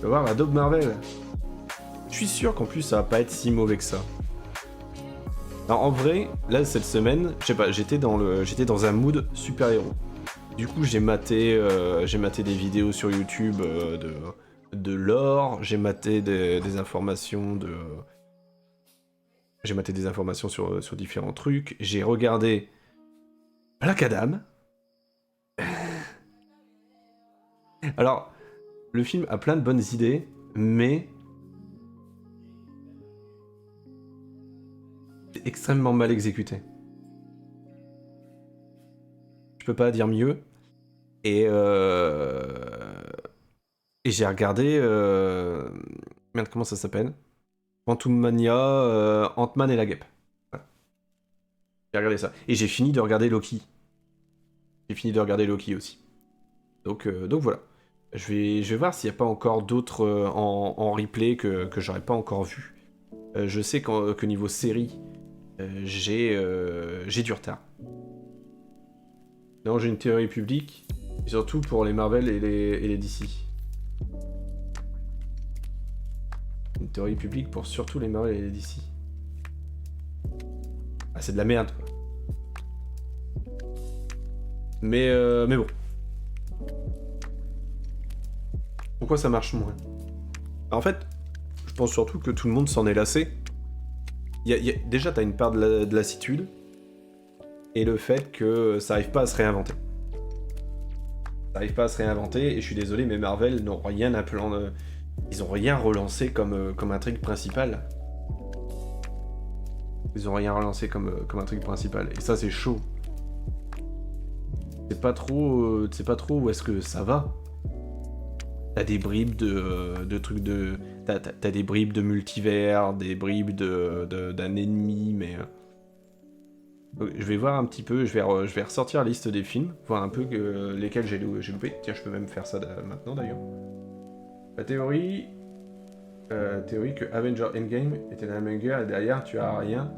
vas voir la daube Marvel. Je suis sûr qu'en plus ça va pas être si mauvais que ça. Alors en vrai, là cette semaine, je sais pas, j'étais dans un mood super-héros. Du coup j'ai maté des vidéos sur YouTube de lore, j'ai maté des informations de... J'ai maté des informations sur différents trucs, j'ai regardé Black Adam. Alors, le film a plein de bonnes idées, mais c'est extrêmement mal exécuté. Je peux pas dire mieux. Et j'ai regardé... Merde, comment ça s'appelle? Quantum Mania, Ant-Man et la Guêpe. Voilà. J'ai regardé ça. Et j'ai fini de regarder Loki. J'ai fini de regarder Loki aussi. Donc voilà. Je vais voir s'il n'y a pas encore d'autres en replay que j'aurais pas encore vu. Je sais que niveau série, j'ai du retard. Non, j'ai une théorie publique, surtout pour les Marvel et les DC. Une théorie publique pour surtout les Marvel et les DC. Ah, c'est de la merde, quoi. Mais bon. Pourquoi ça marche moins? En fait, je pense surtout que tout le monde s'en est lassé. Déjà, t'as une part de lassitude, et le fait que ça arrive pas à se réinventer. Ça arrive pas à se réinventer, et je suis désolé, mais Marvel n'ont rien à ils ont rien relancé comme intrigue principale. Ils ont rien relancé comme intrigue principale, et ça c'est chaud. C'est pas trop où est-ce que ça va. T'as des bribes de trucs de... T'as des bribes de multivers, des bribes d'un ennemi, mais... Je vais voir un petit peu, je vais ressortir la liste des films, voir un peu lesquels j'ai loupé. Tiens, je peux même faire ça maintenant d'ailleurs. La théorie que Avenger Endgame était la même guerre et derrière tu as rien.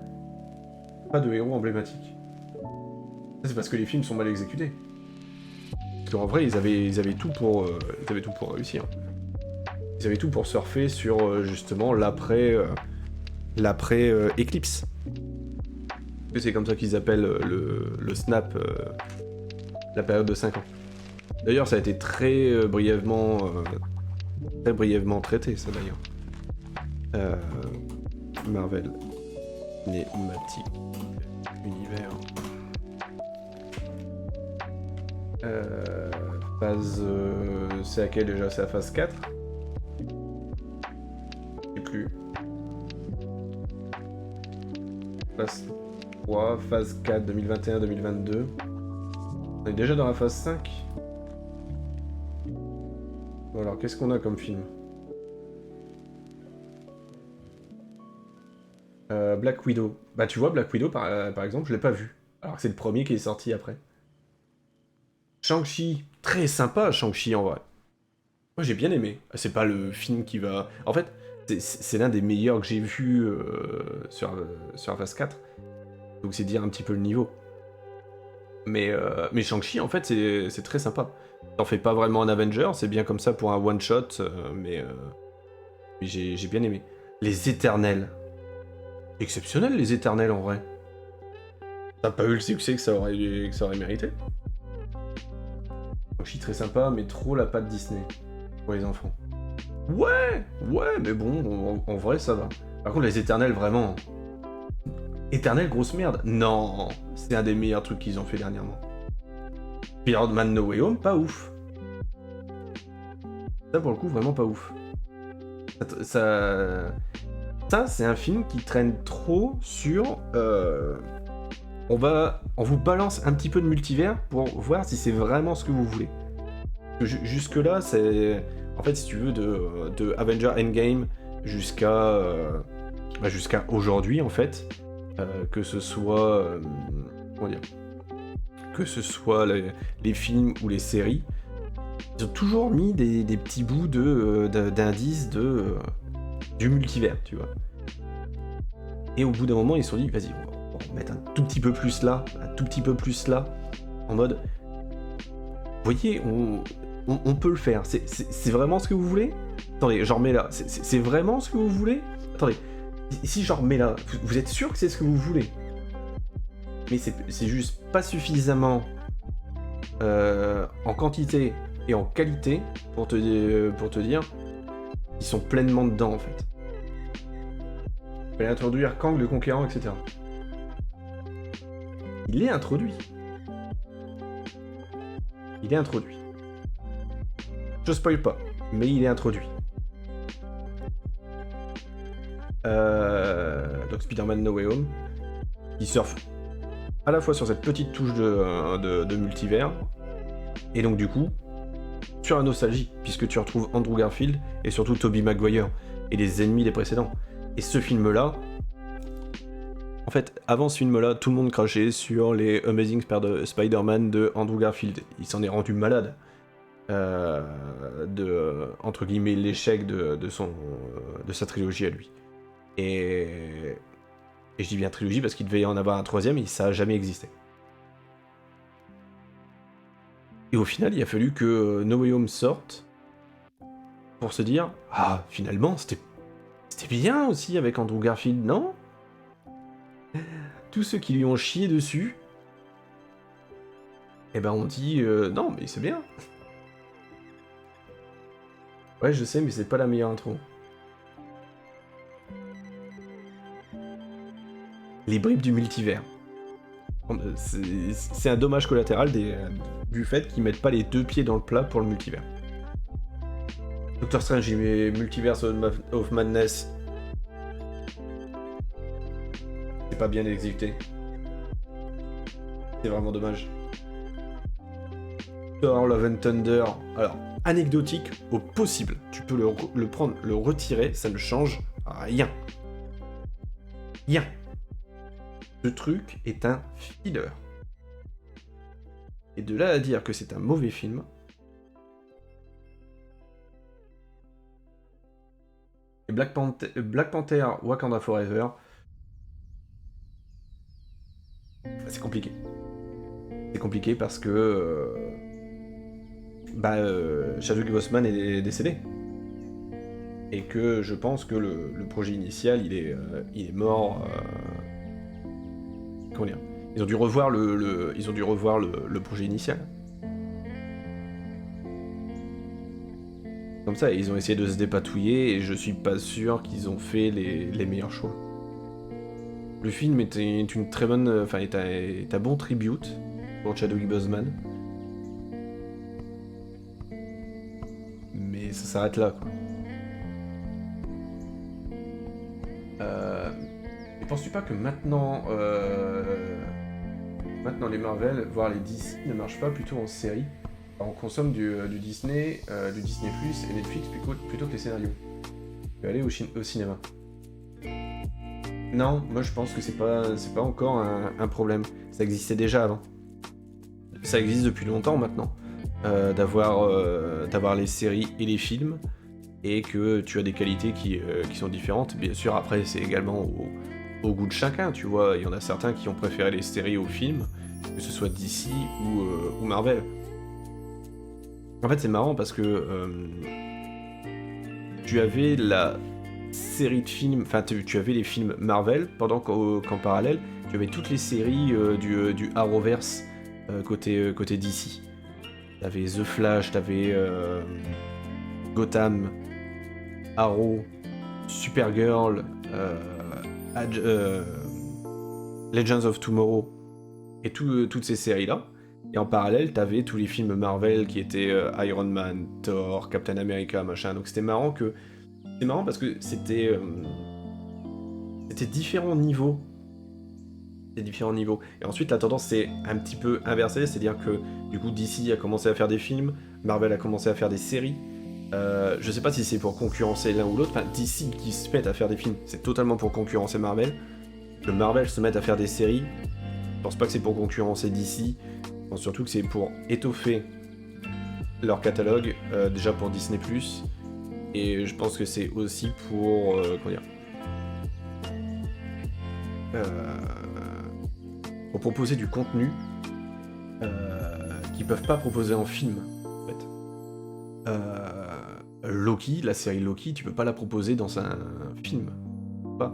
Pas de héros emblématique. C'est parce que les films sont mal exécutés. Parce qu'en vrai, ils avaient tout pour réussir. Ils avaient tout pour surfer sur justement l'après Eclipse. C'est comme ça qu'ils appellent le snap, la période de 5 ans. D'ailleurs, ça a été très brièvement traité, ça d'ailleurs. Marvel Cinématique Univers. Phase... c'est laquelle déjà? C'est la phase 4? Je sais plus. Phase 3, phase 4, 2021-2022. On est déjà dans la phase 5. Bon alors, qu'est-ce qu'on a comme film? Black Widow. Bah tu vois, Black Widow par exemple, je l'ai pas vu. Alors que c'est le premier qui est sorti après. Shang-Chi, très sympa Shang-Chi en vrai. Moi j'ai bien aimé. C'est pas le film qui va... En fait, c'est l'un des meilleurs que j'ai vu sur la phase 4. Donc c'est dire un petit peu le niveau. Mais Shang-Chi en fait c'est très sympa. T'en fais pas vraiment un Avenger, c'est bien comme ça pour un one-shot, mais j'ai bien aimé. Les Éternels. Exceptionnel les Éternels en vrai. T'as pas eu le succès que ça aurait mérité. Shang-Chi très sympa, mais trop la patte Disney pour les enfants. Ouais, mais bon, en vrai ça va. Par contre les Éternels vraiment... Éternel grosse merde. Non, c'est un des meilleurs trucs qu'ils ont fait dernièrement. Spider-Man No Way Home, pas ouf. Ça pour le coup vraiment pas ouf. Ça c'est un film qui traîne trop sur... On vous balance un petit peu de multivers pour voir si c'est vraiment ce que vous voulez. Jusque là, c'est... En fait, si tu veux, de Avenger Endgame jusqu'à aujourd'hui, en fait, que ce soit... comment dire? Que ce soit les films ou les séries, ils ont toujours mis des petits bouts d'indices du multivers, tu vois. Et au bout d'un moment, ils se sont dit, vas-y, on va mettre un tout petit peu plus là, en mode... Vous voyez, on peut le faire. C'est vraiment ce que vous voulez? Attendez, j'en remets là. C'est vraiment ce que vous voulez? Attendez, si j'en remets là, vous êtes sûr que c'est ce que vous voulez? Mais c'est juste pas suffisamment en quantité et en qualité pour te dire qu'ils sont pleinement dedans en fait. Il fallait introduire Kang le Conquérant, etc. Il est introduit. Il est introduit. Je spoil pas, mais il est introduit. Donc Spider-Man No Way Home, il surfe à la fois sur cette petite touche de multivers, et donc du coup, sur la nostalgie, puisque tu retrouves Andrew Garfield, et surtout Tobey Maguire, et les ennemis des précédents. Et ce film-là, en fait, avant ce film-là, tout le monde crachait sur les Amazing Spider-Man de Andrew Garfield. Il s'en est rendu malade. Entre guillemets, l'échec de sa trilogie à lui. Et je dis bien trilogie parce qu'il devait y en avoir un troisième et ça a jamais existé. Et au final, il a fallu que No Way Home sorte pour se dire « Ah, finalement, c'était bien aussi avec Andrew Garfield, non ?» Tous ceux qui lui ont chié dessus, eh ben on dit non, mais c'est bien. » Ouais, je sais, mais c'est pas la meilleure intro. Les bribes du multivers. C'est un dommage collatéral du fait qu'ils mettent pas les deux pieds dans le plat pour le multivers. Doctor Strange, il met Multiverse of Madness. C'est pas bien exécuté. C'est vraiment dommage. Thor Love and Thunder. Alors, anecdotique au possible. Tu peux le prendre, le retirer, ça ne change rien. Rien. Ce truc est un filler. Et de là à dire que c'est un mauvais film... Et Black Panther Wakanda Forever... C'est compliqué. C'est compliqué parce que... Chadwick Boseman est décédé. Et que je pense que le projet initial, il est mort... Comment dire ? Ils ont dû revoir le projet initial. Comme ça, ils ont essayé de se dépatouiller et je suis pas sûr qu'ils ont fait les meilleurs choix. Le film est une très bonne... Enfin, est un bon tribute pour Chadwick Boseman. Mais ça s'arrête là, quoi. Et penses-tu pas que maintenant les Marvel, voire les DC, ne marchent pas plutôt en série? On consomme du Disney, du Disney Plus et Netflix plutôt que les scénarios. Tu peux aller au cinéma. Non, moi je pense que c'est pas encore un problème. Ça existait déjà avant. Ça existe depuis longtemps maintenant. D'avoir les séries et les films, et que tu as des qualités qui sont différentes. Bien sûr, après c'est également au goût de chacun, tu vois. Il y en a certains qui ont préféré les séries aux films, que ce soit DC ou Marvel. En fait, c'est marrant parce que tu avais la série de films, enfin tu avais les films Marvel, pendant qu'en parallèle, tu avais toutes les séries du Arrowverse côté DC. T'avais The Flash, t'avais Gotham, Arrow, Supergirl, Legends of Tomorrow, et toutes ces séries-là. Et en parallèle, t'avais tous les films Marvel qui étaient Iron Man, Thor, Captain America, machin. Donc c'était marrant parce que c'était différents niveaux. C'était différents niveaux. Et ensuite, la tendance s'est un petit peu inversée, c'est-à-dire que du coup, DC a commencé à faire des films, Marvel a commencé à faire des séries. Je sais pas si c'est pour concurrencer l'un ou l'autre. Enfin, DC qui se met à faire des films, c'est totalement pour concurrencer Marvel. Que Marvel se mette à faire des séries, je pense pas que c'est pour concurrencer DC. Je pense surtout que c'est pour étoffer leur catalogue, déjà pour Disney+, et je pense que c'est aussi pour... comment dire, pour proposer du contenu qu'ils peuvent pas proposer en film, en fait. Loki, la série Loki, tu peux pas la proposer dans un film. Pas.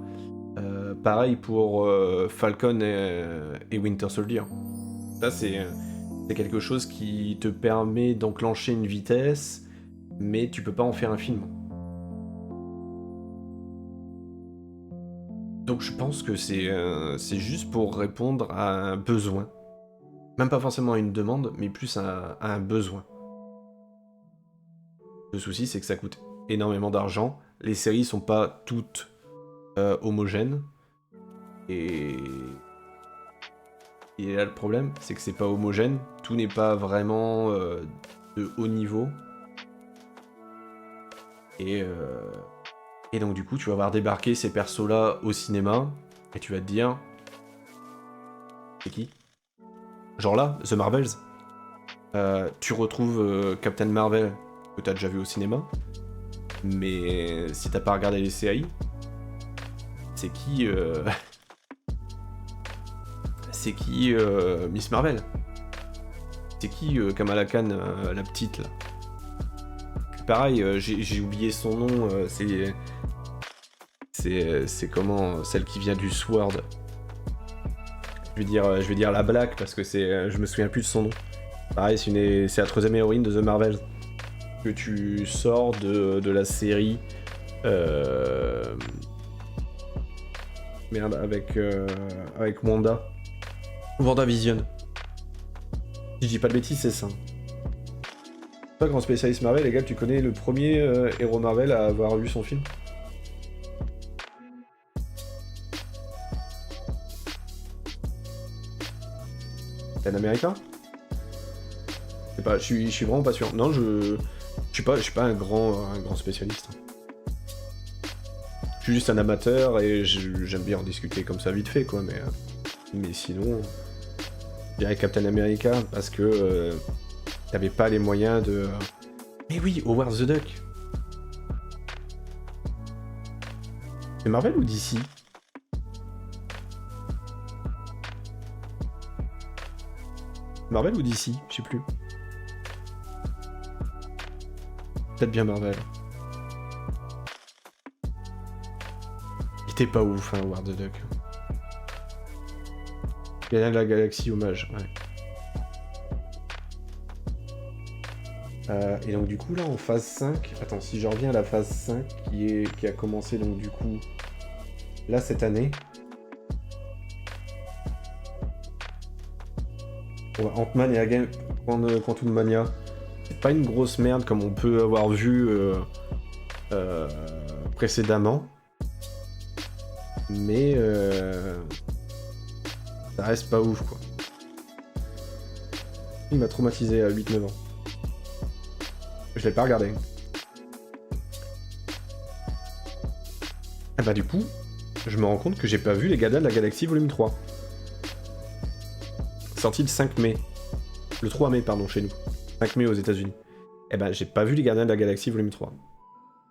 Pareil pour Falcon et Winter Soldier. Ça, c'est quelque chose qui te permet d'enclencher une vitesse, mais tu peux pas en faire un film. Donc je pense que c'est juste pour répondre à un besoin. Même pas forcément à une demande, mais plus à un besoin. Le souci, c'est que ça coûte énormément d'argent. Les séries sont pas toutes homogènes. Et là, le problème, c'est que c'est pas homogène. Tout n'est pas vraiment de haut niveau. Et donc, du coup, tu vas voir débarquer ces persos-là au cinéma. Et tu vas te dire... C'est qui? Genre là, The Marvels. Tu retrouves Captain Marvel, que t'as déjà vu au cinéma. Mais si t'as pas regardé les séries, c'est qui... C'est qui Miss Marvel? C'est qui Kamala Khan, la petite, là? Pareil, j'ai oublié son nom, c'est comment, celle qui vient du Sword. Je vais dire la Black, parce que je me souviens plus de son nom. Pareil, c'est la troisième héroïne de The Marvels. Que tu sors de la série... Merde, avec Wanda. WandaVision. Si je dis pas de bêtises, c'est ça. Toi, grand spécialiste Marvel, les gars, tu connais le premier héros Marvel à avoir vu son film? Captain America? Je sais pas, je suis vraiment pas sûr. Non, je suis pas un grand spécialiste. Je suis juste un amateur et j'aime bien en discuter comme ça vite fait, quoi, mais sinon... Je dirais Captain America, parce que t'avais pas les moyens de... Mais oui, Howard the Duck. C'est Marvel ou DC? Marvel ou DC? Je sais plus. Peut-être bien Marvel. Il était pas ouf, hein, Howard the Duck. Gardien de la Galaxie, hommage, ouais. Et donc du coup là en phase 5, attends, si je reviens à la phase 5 qui a commencé donc du coup là cette année. Ouais, Ant-Man et la Game Quantum Mania. C'est pas une grosse merde comme on peut avoir vu précédemment. Mais ça reste pas ouf, quoi. Il m'a traumatisé à 8-9 ans. Je l'ai pas regardé. Ah bah du coup, je me rends compte que j'ai pas vu les Gardiens de la Galaxie volume 3. Sorti le 5 mai. Le 3 mai, pardon, chez nous. 5 mai aux États-Unis. Eh ben, j'ai pas vu les Gardiens de la Galaxie volume 3.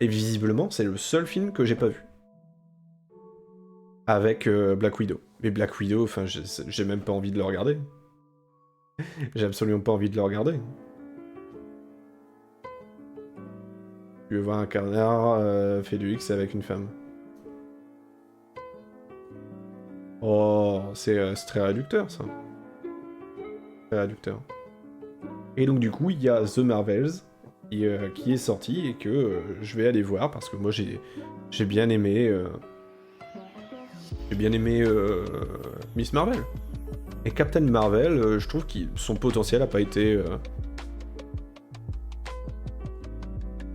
Et visiblement, c'est le seul film que j'ai pas vu. Avec Black Widow. Mais Black Widow, enfin, j'ai même pas envie de le regarder. J'ai absolument pas envie de le regarder. Tu veux voir un canard fait du X avec une femme. Oh, c'est très réducteur, ça. Très réducteur. Et donc, du coup, il y a The Marvels qui est sorti et que je vais aller voir parce que moi, j'ai bien aimé... J'ai bien aimé Miss Marvel. Et Captain Marvel, je trouve que son potentiel a pas été...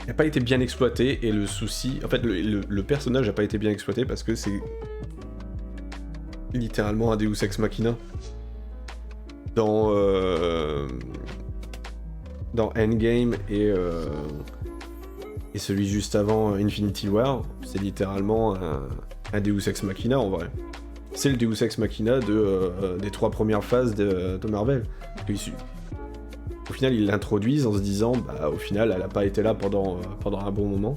n'a pas été bien exploité, et le souci... En fait, le personnage n'a pas été bien exploité parce que c'est... littéralement un Deus Ex Machina. Dans Endgame et celui juste avant, Infinity War, c'est littéralement un Deus Ex Machina en vrai. C'est le Deus Ex Machina des 3 premières phases de Marvel. Au final, ils l'introduisent en se disant, bah au final, elle a pas été là pendant un bon moment.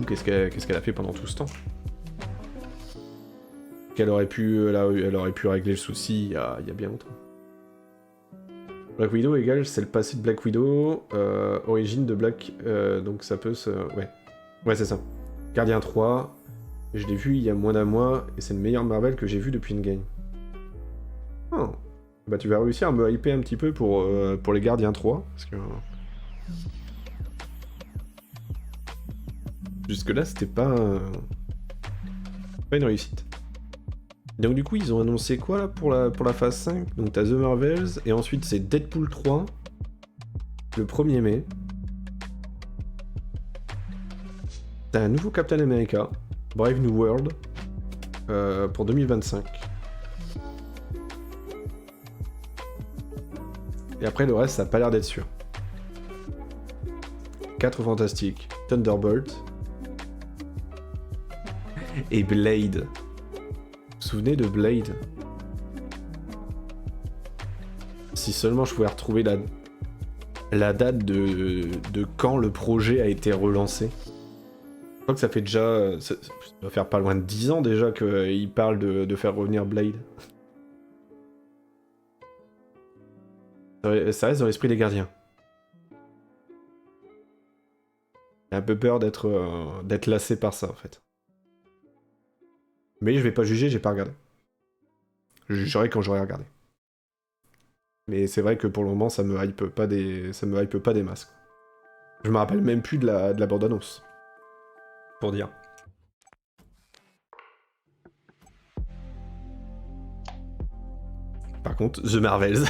Qu'est-ce qu'elle a fait pendant tout ce temps? Elle aurait pu régler le souci il y a bien longtemps. Black Widow égale c'est le passé de Black Widow, origine de Black... donc ça peut se... Ouais, ouais c'est ça. Gardien 3, je l'ai vu il y a moins d'un mois, et c'est le meilleur Marvel que j'ai vu depuis Endgame. Oh. Bah tu vas réussir à me hyper un petit peu pour les Gardiens 3, parce que... Jusque-là, c'était pas une réussite. Donc du coup, ils ont annoncé quoi là pour la phase 5? Donc t'as The Marvels, et ensuite c'est Deadpool 3, le 1er mai. T'as un nouveau Captain America, Brave New World, pour 2025. Et après, le reste, ça a pas l'air d'être sûr. 4 Fantastiques, Thunderbolt, et Blade. Vous vous souvenez de Blade? Si seulement je pouvais retrouver la date de quand le projet a été relancé. Je crois que ça fait déjà... Ça doit faire pas loin de 10 ans déjà qu'il parle de faire revenir Blade. Ça reste dans l'esprit des gardiens. J'ai un peu peur d'être lassé par ça en fait. Mais je vais pas juger, j'ai pas regardé. Je jugerai quand j'aurai regardé. Mais c'est vrai que pour le moment, ça me hype pas des masses. Je me rappelle même plus de la bande-annonce. Pour dire. Par contre, The Marvels.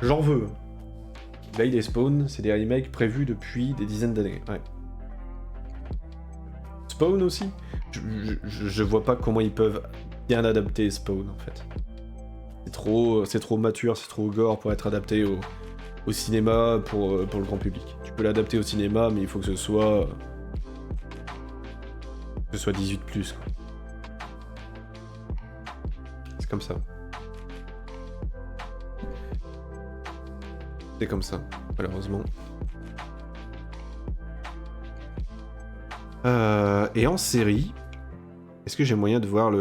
J'en veux. Blade et Spawn, c'est des remakes prévus depuis des dizaines d'années. Ouais. Spawn aussi, je vois pas comment ils peuvent bien adapter Spawn en fait. C'est trop mature, c'est trop gore pour être adapté au cinéma pour le grand public. Tu peux l'adapter au cinéma, mais il faut que ce soit 18+. Quoi. C'est comme ça. C'est comme ça, malheureusement. Et en série, est-ce que j'ai moyen de voir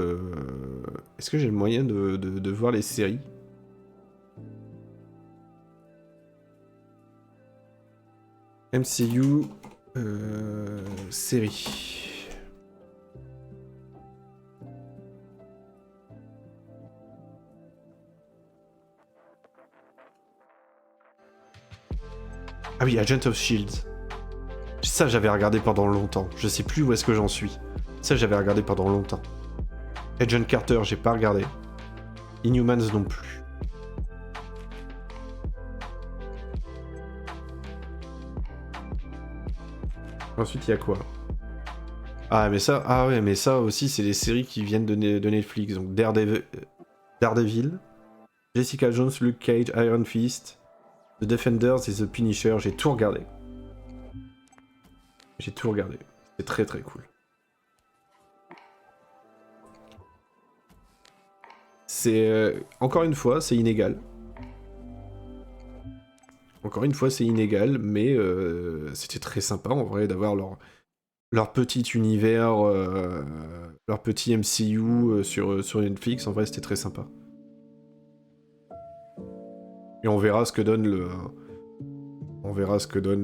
Est-ce que j'ai le moyen de voir les séries? MCU série. Ah oui, Agent of Shield. Ça, j'avais regardé pendant longtemps. Je sais plus où est-ce que j'en suis. Ça, j'avais regardé pendant longtemps. Agent Carter, j'ai pas regardé. Inhumans non plus. Ensuite, il y a quoi? Ah, mais ça, mais ça aussi, c'est les séries qui viennent de Netflix. Donc Daredevil, Jessica Jones, Luke Cage, Iron Fist, The Defenders et The Punisher. J'ai tout regardé. J'ai tout regardé. C'est très très cool. C'est... encore une fois, c'est inégal. Encore une fois, c'est inégal, mais c'était très sympa en vrai d'avoir leur petit univers, leur petit MCU sur Netflix. En vrai, c'était très sympa. Et on verra ce que donne le... On verra ce que donne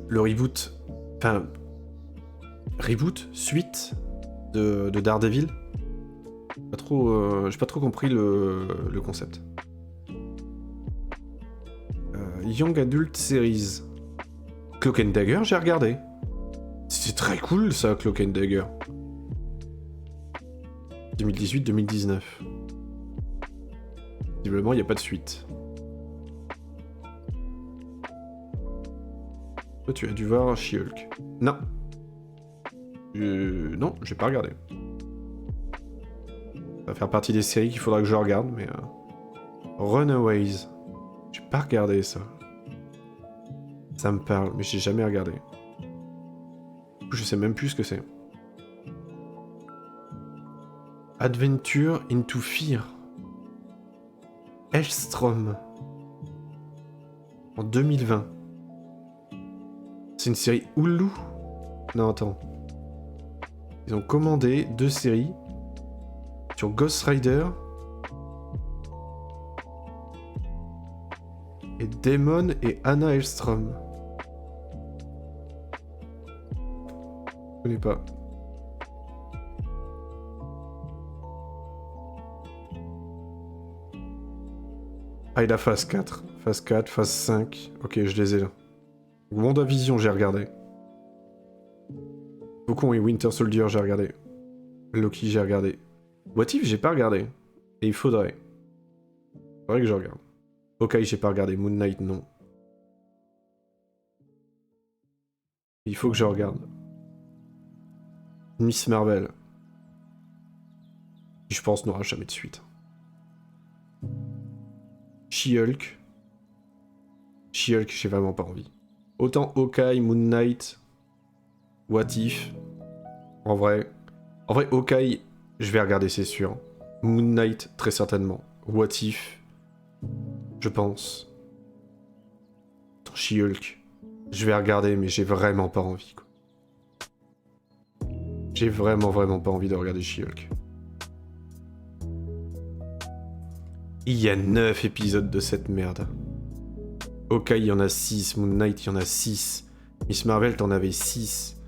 le reboot. Enfin... Reboot? Suite de Daredevil? J'ai pas trop compris le concept. Young Adult Series. Cloak and Dagger, j'ai regardé. C'était très cool ça, Cloak and Dagger. 2018-2019. Visiblement, il n'y a pas de suite. Toi, tu as dû voir She-Hulk. Non. Non, j'ai pas regardé. Ça va faire partie des séries qu'il faudra que je regarde, mais... Runaways. J'ai pas regardé ça. Ça me parle, mais j'ai jamais regardé. Je sais même plus ce que c'est. Adventure into Fear. Hellstrom. En 2020. C'est une série Hulu? Non, attends. Ils ont commandé 2 séries sur Ghost Rider et Damon et Anna Hellstrom. Je connais pas. Ah, il a phase 4. Phase 4, phase 5. Ok, je les ai là. WandaVision, j'ai regardé. Faucon et Winter Soldier, j'ai regardé. Loki, j'ai regardé. What If, j'ai pas regardé. Et il faudrait. Faudrait que je regarde. Hawkeye, j'ai pas regardé. Moon Knight, non. Il faut que je regarde. Miss Marvel. Qui, je pense, n'aura jamais de suite. She-Hulk. She-Hulk, j'ai vraiment pas envie. Autant Hawkeye, Moon Knight, What If. En vrai, Hawkeye, je vais regarder, c'est sûr. Moon Knight, très certainement. What If, je pense. She-Hulk, je vais regarder, mais j'ai vraiment pas envie, quoi. J'ai vraiment pas envie de regarder She-Hulk. Il y a 9 épisodes de cette merde. Hawkeye, il y en a 6. Moon Knight, il y en a 6. Miss Marvel, t'en avais 6.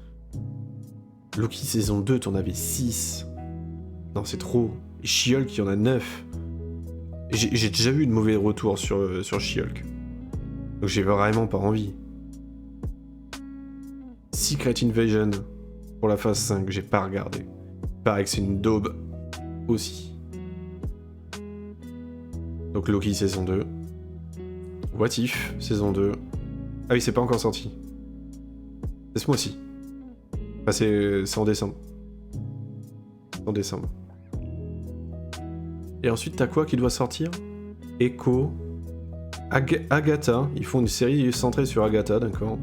Loki saison 2, t'en avais 6. Non, c'est trop. Et She-Hulk, il y en a 9. J'ai déjà vu de mauvais retours sur She-Hulk. Donc j'ai vraiment pas envie. Secret Invasion, pour la phase 5, j'ai pas regardé. Pareil que c'est une daube aussi. Donc Loki saison 2. What If saison 2. Ah oui, c'est pas encore sorti. C'est ce mois-ci. Enfin, c'est en décembre. En décembre. Et ensuite, t'as quoi qui doit sortir? Echo. Agatha. Ils font une série centrée sur Agatha, d'accord.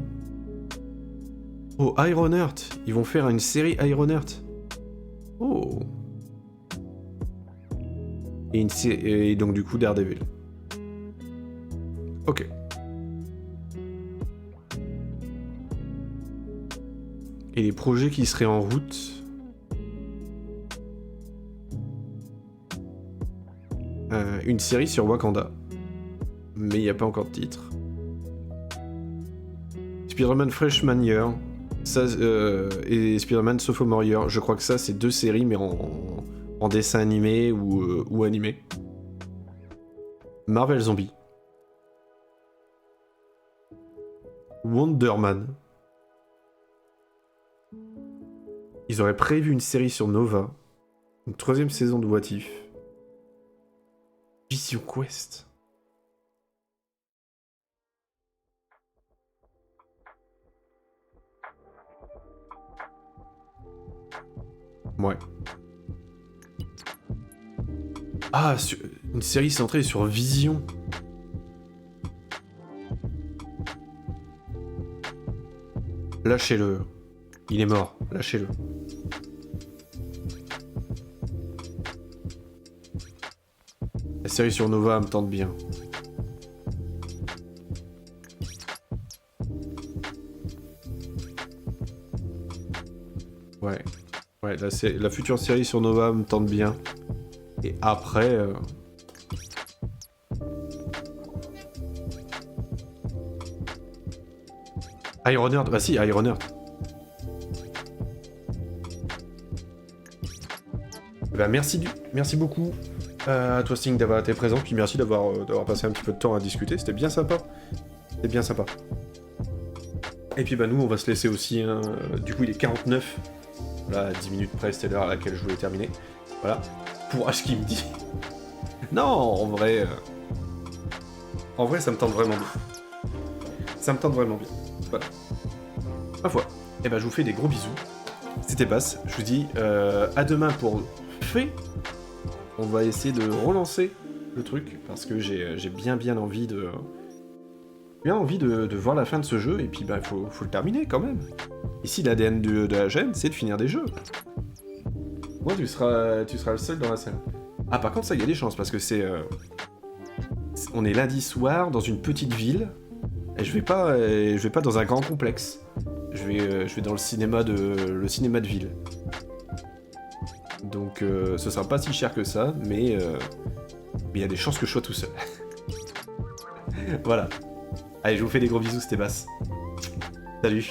Oh, Ironheart. Ils vont faire une série Ironheart. Oh. Et donc du coup Daredevil. Ok. Et les projets qui seraient en route. Une série sur Wakanda. Mais il n'y a pas encore de titre. Spider-Man Freshman Year. Ça, et Spider-Man Sophomore Year. Je crois que ça, c'est 2 séries, mais en dessin animé ou animé. Marvel Zombie. Wonder Man. Ils auraient prévu une série sur Nova. Une 3e saison de What If. Vision Quest. Ouais. Ah, une série centrée sur Vision. Lâchez-le. Il est mort. Lâchez-le. La série sur Nova me tente bien. Ouais. Ouais, la future série sur Nova me tente bien. Et après... Ironheart, bah si, Ironheart. Bah merci beaucoup à toi Sting d'avoir été présent, puis merci d'avoir passé un petit peu de temps à discuter, c'était bien sympa. C'était bien sympa. Et puis bah nous on va se laisser aussi, hein, du coup il est 49. Voilà, à 10 minutes près, c'était l'heure à laquelle je voulais terminer. Voilà, pour ce qu'il me dit. Non, en vrai ça me tente vraiment bien. Ça me tente vraiment bien. Voilà. Ma foi. Et ben je vous fais des gros bisous. C'était Bass. Je vous dis à demain pour fait. On va essayer de relancer le truc parce que j'ai bien envie de voir la fin de ce jeu et puis bah faut le terminer quand même. Ici l'ADN de la chaîne c'est de finir des jeux. Moi tu seras le seul dans la salle. Ah par contre ça il y a des chances parce que on est lundi soir dans une petite ville et je vais pas dans un grand complexe. Je vais dans le cinéma de ville. Donc ce sera pas si cher que ça, mais il y a des chances que je sois tout seul. Voilà. Allez, je vous fais des gros bisous, c'était Bass. Salut.